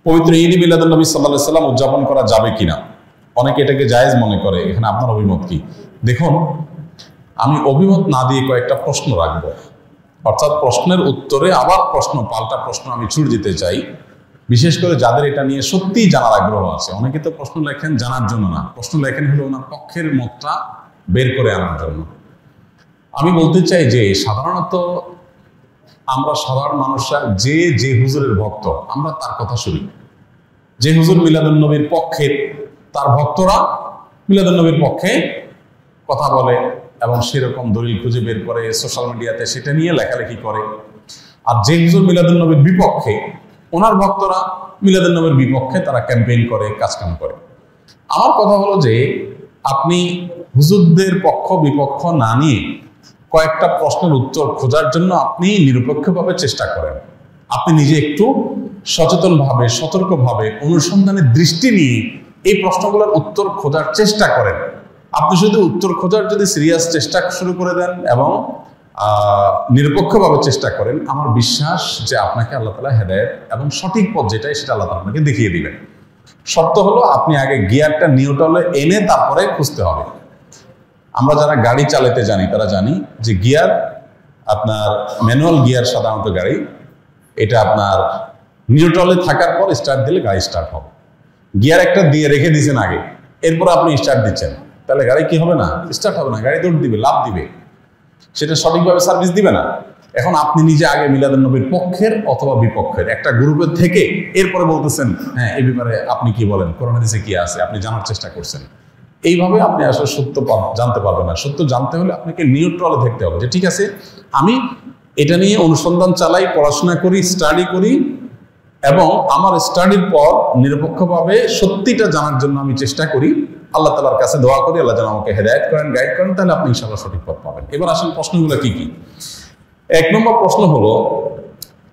পবিত্র ঈদ মিলাদুন নবী সাল্লাল্লাহু আলাইহি সাল্লাম উদযাপন করা যাবে কিনা? অনেকে এটাকে জায়েজ মনে করে। এখানে আপনার অভিমত কি? দেখুন, আমি অভিমত না দিয়ে কয়েকটা প্রশ্ন রাখবো, অর্থাৎ প্রশ্নের উত্তরে আবার পাল্টা প্রশ্ন আমি ছুড়ে দিতে চাই, বিশেষ করে যাদের এটা নিয়ে সত্যিই জানার আগ্রহ আছে। অনেকে তো প্রশ্ন লেখেন জানার জন্য না, প্রশ্ন লেখেন হলো ওনার পক্ষের মতটা বের করে আনার জন্য। আমি বলতে চাই যে সাধারণত আমরা সাধারণ মানুষরা যে হুজুরের ভক্ত, আমরা তার কথা শুনি। যে হুজুর মিলাদুন নবীর পক্ষে, তার ভক্তরা মিলাদুন নবীর পক্ষে কথা বলে এবং সেরকম দলিল খুঁজে বের করে সোশ্যাল মিডিয়াতে সেটা নিয়ে লেখালেখি করে। আর যে হুজুর মিলাদুন নবীর বিপক্ষে, ওনার ভক্তরা মিলাদুন নবীর বিপক্ষে তারা ক্যাম্পেইন করে, কাজকাম করে। আমার কথা হলো যে আপনি হুজুরদের পক্ষ বিপক্ষ না নিয়ে কয়েকটা প্রশ্নের উত্তর খোঁজার জন্য আপনি নিরপেক্ষভাবে চেষ্টা করেন। আপনি নিজে একটু সচেতনভাবে, সতর্কভাবে, অনুসন্ধানের দৃষ্টি নিয়ে এই প্রশ্নগুলোর উত্তর খোঁজার চেষ্টা করেন। আপনি শুধু উত্তর খোঁজার যদি সিরিয়াস চেষ্টা শুরু করে দেন এবং নিরপেক্ষভাবে চেষ্টা করেন, আমার বিশ্বাস যে আপনাকে আল্লাহ তাআলা হেদায়েত এবং সঠিক পথ যেটাই সেটা আল্লাহ তাআলা আপনাকে দেখিয়ে দিবেন। শর্ত হলো আপনি আগে গিয়ারটা নিউট্রালে এনে তারপরে খুঁজতে হবে। আমরা যারা গাড়ি চালাতে জানি তারা জানি যে গিয়ার, আপনার ম্যানুয়াল গিয়ার সাধারণত গাড়ি, এটা আপনার নিউট্রালে থাকার পর স্টার্ট দিলে গাড়ি স্টার্ট হবে। গিয়ার একটা দিয়ে রেখে দিয়েছেন আগে, এরপর আপনি স্টার্ট দিচ্ছেন, তাহলে গাড়ি কি হবে না? স্টার্ট হবে না, গাড়ি দৌড় দিবে, লাফ দিবে, সেটা সঠিকভাবে সার্ভিস দিবে না। এখন আপনি নিজে আগে মিলাদুন নবীর পক্ষের অথবা বিপক্ষের একটা গ্রুপের থেকে এরপরে বলতেছেন হ্যাঁ এই ব্যাপারে আপনি কি বলেন, কোরআন হাদিসে কি আছে, আপনি জানার চেষ্টা করছেন। এইভাবে আপনি আসলে সত্য জানতে পারবেন না। সত্য জানতে হলে আপনাকে নিউট্রালে থাকতে হবে যে ঠিক আছে, আমি এটা নিয়ে অনুসন্ধান চালাই, পড়াশোনা করি, স্টাডি করি এবং আমার স্টাডির পর নিরপেক্ষভাবে সত্যিটা জানার জন্য আমি চেষ্টা করি। আল্লাহ তাআলার কাছে দোয়া করি আল্লাহ যেন আমাকে হেদায়েত করেন, গাইড করেন, তাহলে আপনি ইনশাআল্লাহ সঠিক পথ পাবেন। এবার আসেন প্রশ্নগুলো কি কি। এক নম্বর প্রশ্ন হলো,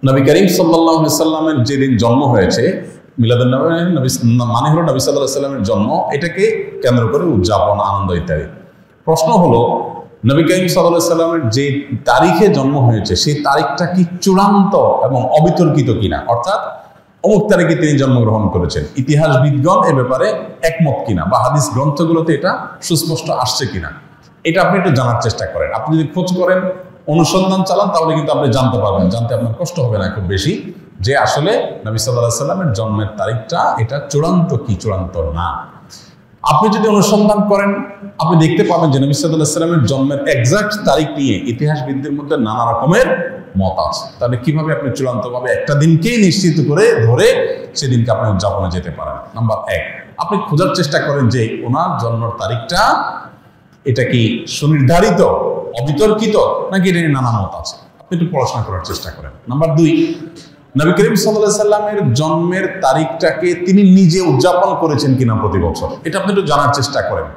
নবী করিম সাল্লাল্লাহু আলাইহি সাল্লামের যেদিন জন্ম হয়েছে, মিলাদুন নবী মানে হলো নবী সাল্লাল্লাহু আলাইহি সাল্লামের জন্ম, এটাকে কেন্দ্র করে উদযাপন, আনন্দ ইত্যাদি। প্রশ্ন হলো, নবী করিম সাল্লাল্লাহু আলাইহি সাল্লামের যে তারিখে জন্ম হয়েছে সেই তারিখটা কি চূড়ান্ত এবং অবিতর্কিত কিনা, অর্থাৎ অমুক তারিখে তিনি জন্মগ্রহণ করেছেন, ইতিহাসবিদগণ এ ব্যাপারে একমত কিনা বা হাদিস গ্রন্থগুলোতে এটা সুস্পষ্ট আসছে কিনা, এটা আপনি একটু জানার চেষ্টা করেন। আপনি যদি খোঁজ করেন, অনুসন্ধান চালান, তাহলে কিন্তু আপনি জানতে পারবেন, জানতে আপনার কষ্ট হবে না খুব বেশি, যে আসলে নবী সাল্লাল্লাহু আলাইহি সাল্লামের জন্মের তারিখটা এটা চূড়ান্ত কি চূড়ান্ত না। আপনি যদি অনুসন্ধান করেন, আপনি দেখতে পাবেন যে নবী সাল্লাল্লাহু আলাইহি সাল্লামের জন্মের এক্সাক্ট তারিখ নিয়ে ইতিহাসবিদদের মধ্যে নানা রকমের মত আছে। তাহলে কিভাবে আপনি চূড়ান্তভাবে একটা দিনকেই নিশ্চিত করে ধরে সেদিনকে আপনি উদযাপনে যেতে পারেন? নাম্বার এক, আপনি খোঁজার চেষ্টা করেন যে ওনার জন্মের তারিখটা এটা কি সুনির্ধারিত, অবিতর্কিত, নাকি এটা নানা মত আছে, আপনি একটু পড়াশোনা করার চেষ্টা করেন। নাম্বার দুই, নবী করিম সাল্লাল্লাহু আলাইহি সাল্লামের জন্মের তারিখটাকে তিনি নিজে উদযাপন করেছেন কিনা প্রতি বছর, এটা আপনি একটু জানার চেষ্টা করেন।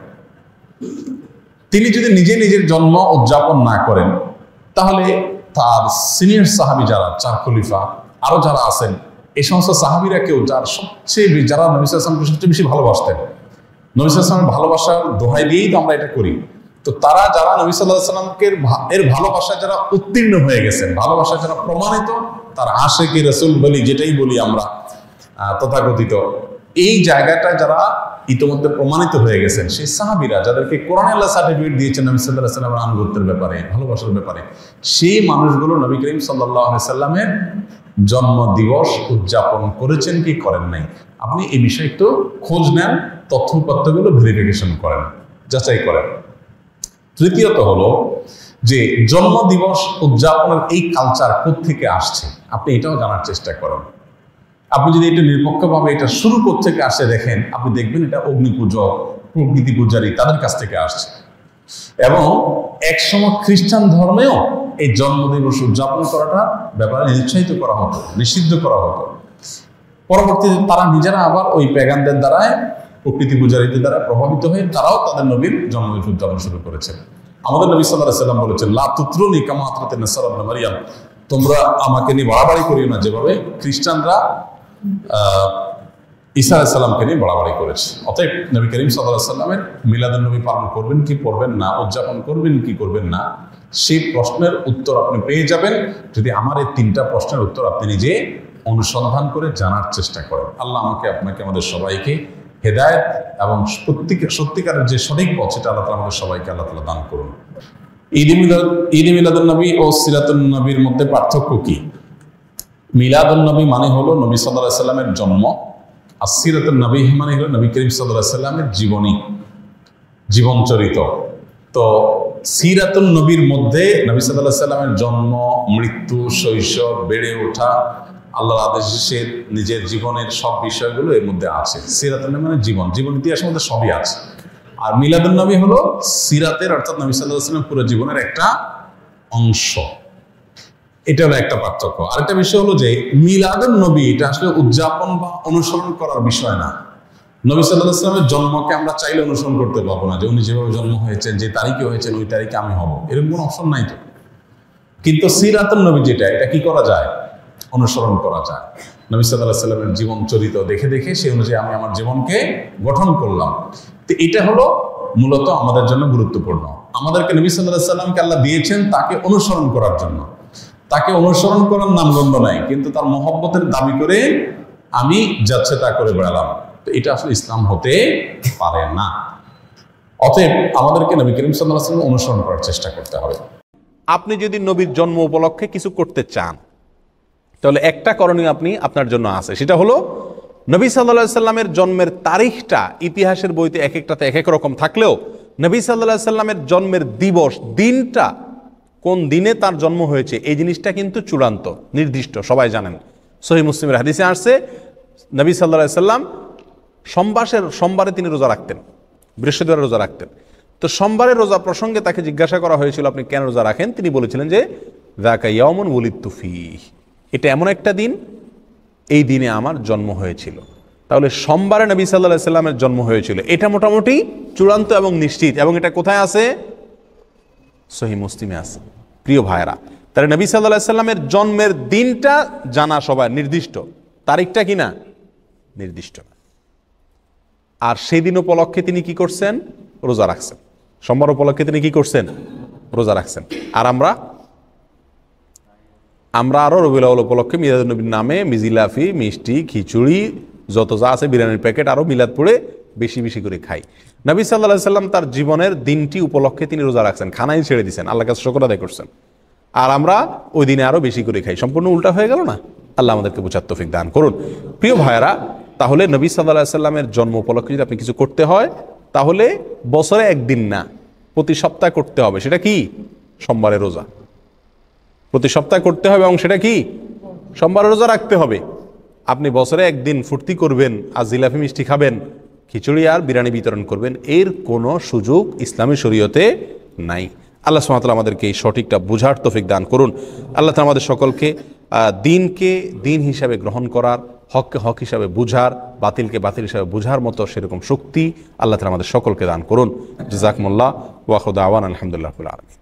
তিনি যদি নিজে নিজের জন্ম উদযাপন না করেন, তাহলে তার সিনিয়র সাহাবী যারা, চার খলিফা আরো যারা আছেন, এই সমস্ত সাহাবীরা কেউ যারা যারা নবী সাল্লাল্লাহু আলাইহি ওয়াসাল্লামকে সবচেয়ে বেশি ভালোবাসতেন, নবী সাল্লাল্লাহু আলাইহি ওয়াসাল্লামের ভালোবাসার দোহাই দিয়েই তো আমরা এটা করি, তো তারা যারা নবী সাল্লাল্লাহু আলাইহি ওয়াসাল্লামকে এর ভালোবাসায় যারা উত্তীর্ণ হয়ে গেছেন, ভালোবাসায় যারা প্রমাণিত, তার আশিকি রাসূল বলি, যেটাই বলি আমরা তথাকথিত, এই জায়গাটায় যারা ইতিমধ্যে প্রমাণিত হয়ে গেছেন, সেই সাহাবীরা যাদেরকে কোরআনে আল্লাহ সার্টিফিকেট দিয়েছেন নবী সাল্লাল্লাহু আলাইহি ওয়াসাল্লামের আনুগত্যের ব্যাপারে, ভালোবাসার ব্যাপারে, সেই মানুষগুলো নবী করিম সাল্লাল্লাহু আলাইহি ওয়াসাল্লামের জন্ম দিবস উদযাপন করেছেন কি করেন নাই, আপনি এই বিষয়ে একটু খোঁজ নেন, তথ্যপত্রগুলো ভেরিফিকেশন করেন, যাচাই করেন। তৃতীয়ত হলো যে জন্ম দিবস উদযাপনের এই কালচার কোত্থেকে আসছে, আপনি এটাও জানার চেষ্টা করেন। আপনি যদি এটা নিরপেক্ষভাবে এটা শুরু কোত্থেকে আসছে দেখেন, আপনি দেখবেন এটা অগ্নি পূজক, প্রকৃতি পূজারী তাদের কাছ থেকে আসছে। এবং একসময় খ্রিস্টান ধর্মেও এই জন্মদিবস উদযাপন করাটা ব্যাপারে নিরুৎসাহিত করা হতো, নিষিদ্ধ করা হতো। পরবর্তীতে তারা নিজেরা আবার ওই প্যাগানদের দ্বারায়, প্রকৃতি পূজারীদের দ্বারা প্রভাবিত হয়ে তারাও তাদের নবীর জন্মদিবস উদযাপন শুরু করেছে। আমাদের নবী সাল্লাল্লাহু আলাইহি ওয়াসাল্লাম বলেছেন, লা তুতরুনি কামা আতরাতিন নাসারা ইবনে মারইয়াম, তোমরা আমাকে নিয়ে বাড়াবাড়ি করিও না যেভাবে খ্রিস্টানরা ঈসা আলাইহিস সালামকে নিয়ে বাড়াবাড়ি করেছে। অতএব নবী করিম সাল্লাল্লাহু আলাইহি ওয়াসাল্লামের মিলাদুন নবী পালন করবেন কি করবেন না, উদযাপন করবেন কি করবেন না, সেই প্রশ্নের উত্তর আপনি পেয়ে যাবেন যদি আমার এই তিনটা প্রশ্নের উত্তর আপনি নিজে অনুসন্ধান করে জানার চেষ্টা করেন। আল্লাহ আমাকে আপনাকে আমাদের সবাইকে হেদায়েত এবং সত্যিকারের যে সঠিক পথ সেটা আল্লাহ তাআলা আমাদের সবাইকে আল্লাহ তাআলা দান করুন। ঈদ মিলাদুন নবী ও সিরাতুন নবীর মধ্যে পার্থক্য কি? মিলাদুন নবী মানে হলো নবী সাল্লাল্লাহু আলাইহি সাল্লামের জন্ম, আর সিরাতুন নবী মানে হলো নবী করিম সাল্লাল্লাহু আলাইহি সাল্লামের জীবনী, জীবনচরিত। তো সিরাতুন নবীর মধ্যে নবী সাল্লাল্লাহু আলাইহি সাল্লামের জন্ম, মৃত্যু, শৈশব, বেড়ে ওঠা, আল্লাহর আদেশে নিজের জীবনের সব বিষয়গুলো এর মধ্যে আছে। সিরাতুন নবী মানে জীবন ইতিহাসের মধ্যে সবই আছে। আর মিলাদুন নবী হলো সিরাতের অর্থাৎ নবী সাল্লাল্লাহু আলাইহি সাল্লামের পুরো জীবনের একটা অংশ। এটা হলো একটা পার্থক্য। আরেকটা বিষয় হলো যে মিলাদুন নবী এটা আসলে উদযাপন বা অনুসরণ করার বিষয় না। নবী সাল্লাল্লাহু আলাইহি সাল্লামের জন্মকে আমরা চাইলে অনুসরণ করতে পারবো না, যে উনি যেভাবে জন্ম হয়েছেন, যে তারিখে হয়েছেন, ওই তারিখে আমি হব, এরকম কোনো অপশন নাই তো। কিন্তু সিরাতুন নবী যেটা, এটা কি করা যায়? অনুসরণ করা যায়। নবী সাল্লাল্লাহু আলাইহি সাল্লামের জীবন চরিত্র দেখে দেখে সেই অনুযায়ী আমি আমার জীবনকে গঠন করলাম। তো এটা হলো মূলত আমাদের জন্য গুরুত্বপূর্ণ। আমাদেরকে নবী সাল্লাল্লাহু আলাইহি সাল্লামকে আল্লাহ দিয়েছেন তাকে অনুসরণ করার জন্য। তাকে অনুসরণ করার নামগন্ধ নাই, কিন্তু তার মহব্বতের দাবি করে আমি যাচ্ছে তা করে বেড়ালাম, তো এটা আসলে ইসলাম হতে পারে না। অতএব আমাদেরকে নবী করিম সাল্লাল্লাহু আলাইহি ওয়াসাল্লাম অনুসরণ করার চেষ্টা করতে হবে। আপনি যদি নবীর জন্ম উপলক্ষে কিছু করতে চান, তাহলে একটা করণীয় আপনি আপনার জন্য আছে, সেটা হলো নবী সাল্লাল্লাহু আলাইহি সাল্লামের জন্মের তারিখটা ইতিহাসের বইতে এক একটাতে এক এক রকম থাকলেও নবী সাল্লাল্লাহু আলাইহি সাল্লামের জন্মের দিবস, দিনটা, কোন দিনে তার জন্ম হয়েছে, এই জিনিসটা কিন্তু চূড়ান্ত, নির্দিষ্ট, সবাই জানেন। সহিহ মুসলিমের হাদিসে আসছে নবী সাল্লাল্লাহু আলাইহি সাল্লাম সোমবারে তিনি রোজা রাখতেন, বৃহস্পতিবার রোজা রাখতেন। তো সোমবারের রোজা প্রসঙ্গে তাকে জিজ্ঞাসা করা হয়েছিল আপনি কেন রোজা রাখেন? তিনি বলেছিলেন যে যাকা ইয়াউমুন ওয়ালিদতু ফীহ, এটা এমন একটা দিন, এই দিনে আমার জন্ম হয়েছিল। তাহলে সোমবারে নবী সাল্লাল্লাহু আলাইহি সাল্লামের জন্ম হয়েছিল, এটা মোটামুটি চূড়ান্ত এবং নিশ্চিত। এবং এটা কোথায় আছে? সহিহ মুসলিমে আছে। প্রিয় ভাইরা, তাহলে নবী সাল্লাল্লাহু আলাইহি সাল্লামের জন্মের দিনটা জানা সবাই, নির্দিষ্ট, তারিখটা কি না? নির্দিষ্ট না। আর সেই দিন উপলক্ষে তিনি কি করছেন? রোজা রাখছেন। সোমবার উপলক্ষে তিনি কি করছেন? রোজা রাখছেন। আর আমরা আরো রবিউল আউয়াল উপলক্ষে মিলাদুন নবীর নামে মিজিলাফি, মিষ্টি, খিচুড়ি, যত যা আছে, বিরিয়ানির প্যাকেট, আরো মিলাদ পড়ে বেশি বেশি করে খাই। নবী সাল্লাল্লাহু আলাইহি সাল্লাম তার জীবনের দিনটি উপলক্ষে তিনি রোজা রাখছেন, খানাই ছেড়ে দিয়েছেন, আল্লাহর কাছে শুকর আদায় করছেন। আর আমরা ওই দিনে আরো বেশি করে খাই। সম্পূর্ণ উল্টা হয়ে গেল না? আল্লাহ আমাদেরকে বুঝার তৌফিক দান করুন। প্রিয় ভাইয়েরা, তাহলে নবী সাল্লাল্লাহু আলাইহি সাল্লামের জন্ম উপলক্ষে যদি আপনি কিছু করতে হয়, তাহলে বছরে একদিন না, প্রতি সপ্তাহে করতে হবে। সেটা কি? সোমবারের রোজা প্রতি সপ্তাহে করতে হবে, এবং সেটা কি? সোমবারের রোজা রাখতে হবে। আপনি বছরে একদিন ফুর্তি করবেন আর জিলাপি মিষ্টি খাবেন, খিচুড়ি আর বিরিয়ানি বিতরণ করবেন, এর কোনো সুযোগ ইসলামী শরীয়তে নাই। আল্লাহ সুবহানাহু ওয়া তাআলা আমাদেরকে এই সঠিকটা বুঝার তৌফিক দান করুন। আল্লাহ তাআলা আমাদের সকলকে দিনকে দিন হিসাবে গ্রহণ করার, হককে হক হিসাবে বুঝার, বাতিলকে বাতিল হিসাবে বুঝার মতো সেরকম শক্তি আল্লাহ তাআলা আমাদের সকলকে দান করুন। জাযাকুমুল্লাহ ওয়া আখিরু দাওয়ানা আলহামদুলিল্লাহি রাব্বিল আলামিন।